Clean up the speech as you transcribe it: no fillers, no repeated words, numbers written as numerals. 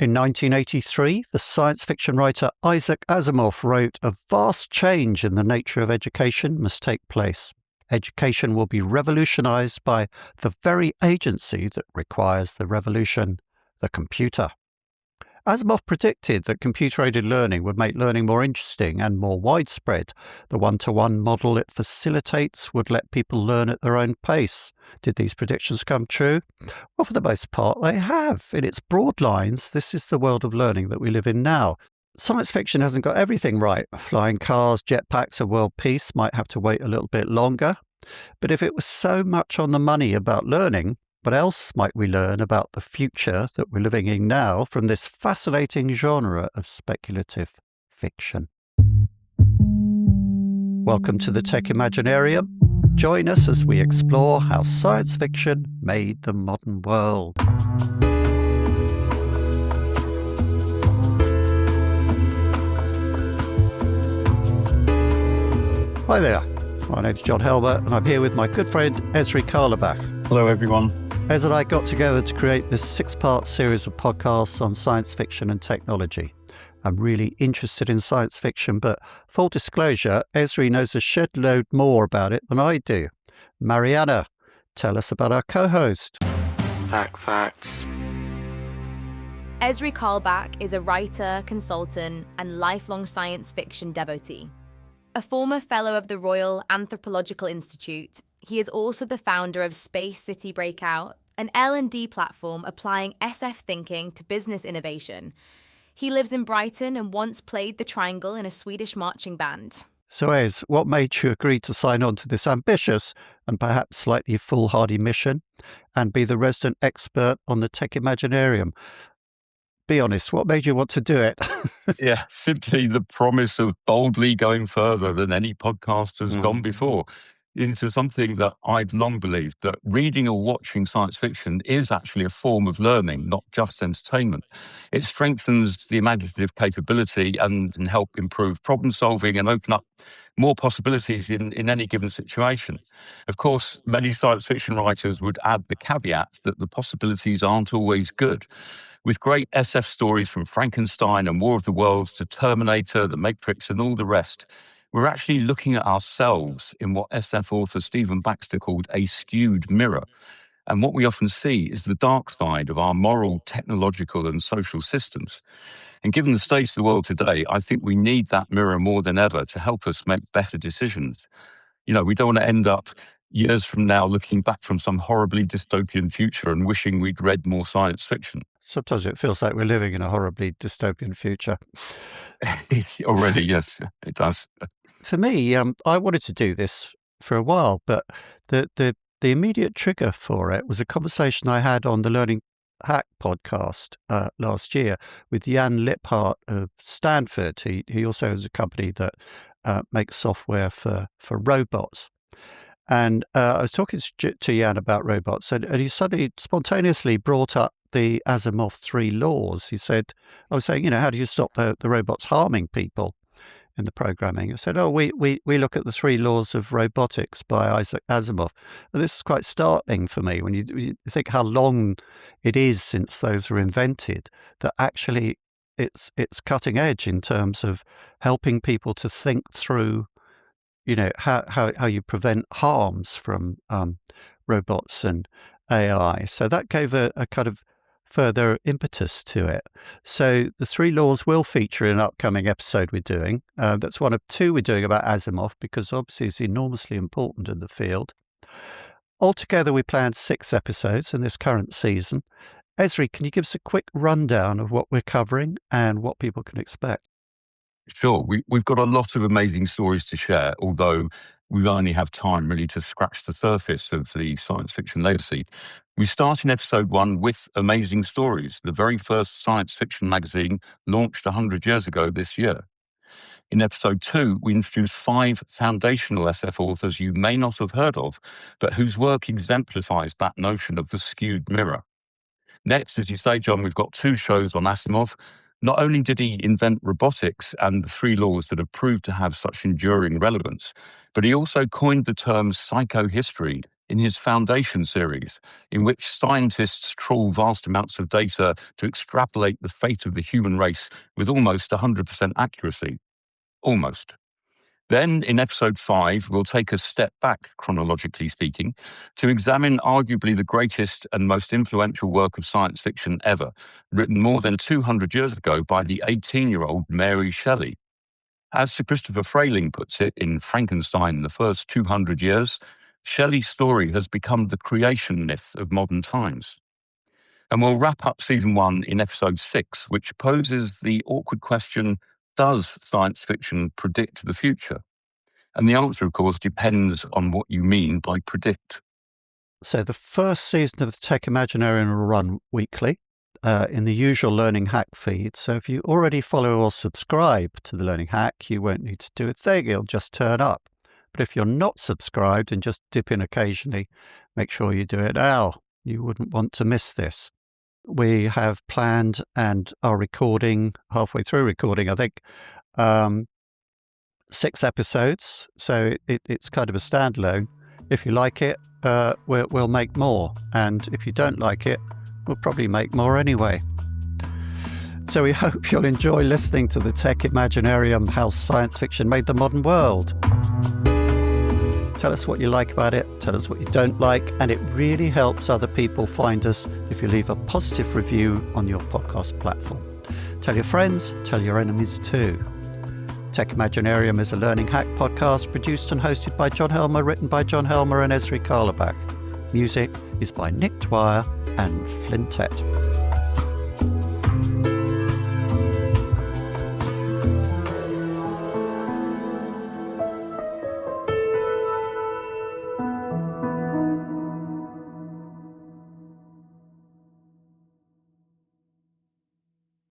In 1983, the science fiction writer Isaac Asimov wrote, "A vast change in the nature of education must take place. Education will be revolutionized by the very agency that requires the revolution, the computer." Asimov predicted that computer-aided learning would make learning more interesting and more widespread. The one-to-one model it facilitates would let people learn at their own pace. Did these predictions come true? Well, for the most part, they have. In its broad lines, this is the world of learning that we live in now. Science fiction hasn't got everything right. Flying cars, jetpacks, and world peace might have to wait a little bit longer. But if it was so much on the money about learning, what else might we learn about the future that we're living in now from this fascinating genre of speculative fiction? Welcome to the Tech Imaginarium. Join us as we explore how science fiction made the modern world. Hi there, my name's John Helmer, and I'm here with my good friend Ezri Carlebach. Hello, everyone. Ez and I got together to create this 6-part series of podcasts on science fiction and technology. I'm really interested in science fiction, but full disclosure, Ezri knows a shed load more about it than I do. Mariana, tell us about our co-host. Hack Facts. Ezri Carlebach is a writer, consultant, and lifelong science fiction devotee. A former fellow of the Royal Anthropological Institute, he is also the founder of Space City Breakout, an L&D platform applying SF thinking to business innovation. He lives in Brighton and once played the triangle in a Swedish marching band. So Ez, what made you agree to sign on to this ambitious and perhaps slightly foolhardy mission and be the resident expert on the Tech Imaginarium? Be honest, what made you want to do it? Yeah, simply the promise of boldly going further than any podcast has gone before into something that I've long believed, that reading or watching science fiction is actually a form of learning, not just entertainment. It strengthens the imaginative capability and can help improve problem solving and open up more possibilities in any given situation. Of course, many science fiction writers would add the caveat that the possibilities aren't always good. With great SF stories from Frankenstein and War of the Worlds to Terminator, The Matrix, and all the rest, we're actually looking at ourselves in what SF author Stephen Baxter called a skewed mirror. And what we often see is the dark side of our moral, technological, and social systems. And given the state of the world today, I think we need that mirror more than ever to help us make better decisions. You know, we don't want to end up years from now looking back from some horribly dystopian future and wishing we'd read more science fiction. Sometimes it feels like we're living in a horribly dystopian future. Already, yes, it does. For me, I wanted to do this for a while, but the immediate trigger for it was a conversation I had on the Learning Hack podcast last year with Jan Liphart of Stanford. He also has a company that makes software for robots. And I was talking to Jan about robots, and he suddenly spontaneously brought up the Asimov 3 laws. He said, I was saying, how do you stop the robots harming people in the programming? I said, we look at the 3 laws of robotics by Isaac Asimov. And this is quite startling for me when you think how long it is since those were invented, that actually it's cutting edge in terms of helping people to think through how you prevent harms from robots and AI. So that gave a kind of further impetus to it. So the 3 laws will feature in an upcoming episode we're doing. That's one of 2 we're doing about Asimov, because obviously it's enormously important in the field. Altogether, we planned 6 episodes in this current season. Ezri, can you give us a quick rundown of what we're covering and what people can expect? Sure. We've got a lot of amazing stories to share, although we only have time really to scratch the surface of the science fiction legacy. We start in episode 1 with Amazing Stories, the very first science fiction magazine launched 100 years ago this year. In episode 2, we introduce 5 foundational SF authors you may not have heard of, but whose work exemplifies that notion of the skewed mirror. Next, as you say, John, we've got 2 shows on Asimov. Not only did he invent robotics and the 3 laws that have proved to have such enduring relevance, but he also coined the term psychohistory in his Foundation series, in which scientists trawl vast amounts of data to extrapolate the fate of the human race with almost 100% accuracy. Almost. Then, in episode 5, we'll take a step back, chronologically speaking, to examine arguably the greatest and most influential work of science fiction ever, written more than 200 years ago by the 18-year-old Mary Shelley. As Sir Christopher Frayling puts it in Frankenstein, the first 200 years, Shelley's story has become the creation myth of modern times. And we'll wrap up season 1 in episode 6, which poses the awkward question, does science fiction predict the future? And the answer, of course, depends on what you mean by predict. So the first season of the Tech Imaginarium will run weekly in the usual Learning Hack feed. So if you already follow or subscribe to the Learning Hack, you won't need to do a thing. It'll just turn up. But if you're not subscribed and just dip in occasionally, make sure you do it now. You wouldn't want to miss this. We have planned and are recording, halfway through recording, I think, 6 episodes. So it's kind of a standalone. If you like it, we'll make more. And if you don't like it, we'll probably make more anyway. So we hope you'll enjoy listening to the Tech Imaginarium, how science fiction made the modern world. Tell us what you like about it, tell us what you don't like, and it really helps other people find us if you leave a positive review on your podcast platform. Tell your friends, tell your enemies too. Tech Imaginarium is a Learning Hack podcast produced and hosted by John Helmer, written by John Helmer and Ezri Carlebach. Music is by Nick Dwyer and Flintet.